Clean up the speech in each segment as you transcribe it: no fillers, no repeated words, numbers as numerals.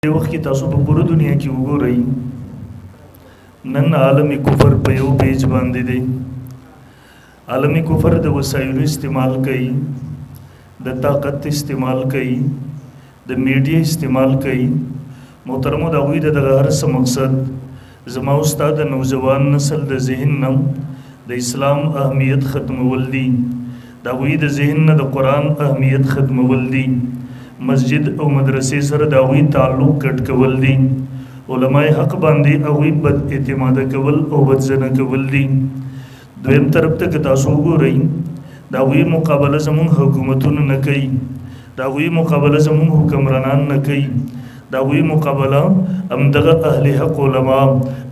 دې وخت کې تاسو په پوره دنیا کې وګورئ نن عالم کفر په یو پیج باندې دی. عالم کفر د وسایلو استعمال کوي، د طاقت استعمال کوي، د میډیا استعمال کوي. محترمو د هغوی د دغه هر څه مقصد زما استاد د نوجوان نسل د ذهن نه د اسلام اهمیت ختمول دي، د هغوی د ذهن نه د قرآن اهمیت ختمول دي، مسجد او مدرسې سره د هغوی تعلق کټ کول دي، علماء حق باندې هغوی بد اعتماده کول او بدزنه کول دي. دویم طرف ته که تاسو وګورئ د هغوی مقابله زموږ حکومتونه نه کوي، د هغوی مقابله زموږ حکمرانان نه کوي، د هغوی مقابله همدغه اهل حق علما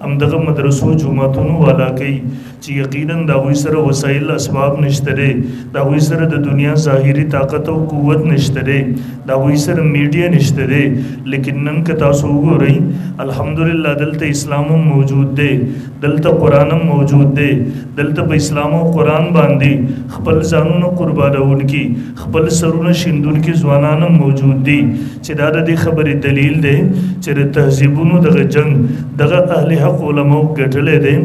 همدغه مدرسو جوماتونو والا کوي چې یقینا د هغوی سره وسایل اسباب نشته دی، د هغوی سره د دنیا ظاهري طاقت او قوت نشته دی، د هغوی سره میډیا نشته دی. لیکن نن که تاسو وګورئ الحمدلله دلته اسلام هم موجود دی، دلته قرآن هم موجود دی، دلته په اسلام او قرآن باندې خپل ځانونه قربانونکي خپل سرونه شیندونکي ځوانان هم موجود دي چې دا د دې خبرې دلیل دی چې د تهذیبونو دغه جنگ دغه اهل حق علماو ګټلی دی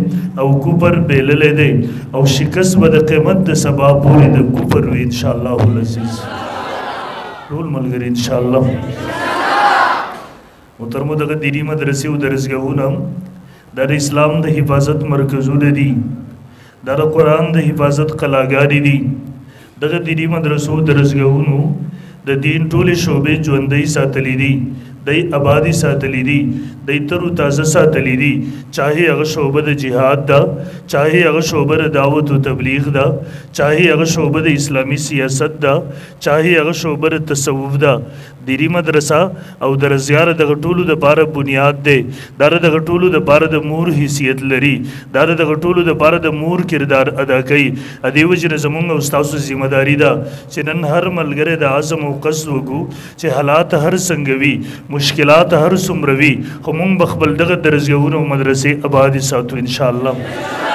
او کفر بیللی دی او شکست به د قیمت د سبا پورې د کفر وي انشاءالله العزیز. ټول ملګري انشاءالله محترمو دغه دیني مدرسې او درسګاهونه دا د اسلام د حفاظت مرکزونه دي، دا د قرآن د حفاظت قلاګانې دي. دغه دیني مدرسو درسګاهونو د دین ټولې شعبې ژوندۍ ساتلې دي، دی آبادی ساتلی دی، دی تر و تازه ساتلی دی، چاہے اگر شعبہ د جہاد دا، چاہے اگر شعبہ د دعوت و تبلیغ دا، چاہے اگر شعبہ د اسلامی سیاست دا، چاہے اگر شعبہ د تصوف دا. دیری مدرسہ او درزیار دغه ټولو د پاره بنیاد دی، دا دغه ټولو د پاره د مور حیثیت لري، دا دغه ټولو د پاره د مور کردار ادا کوي. ادي وجه زمونږ او تاسو ذمہ داری ده چې نن هر ملګری د عزم او قصد وکړو چې حالات هر څنګه وي، مشکلات هر څومره وي، خو موږ به خپل دغه درسګاهونه او مدرسې آبادې ساتو انشاءالله.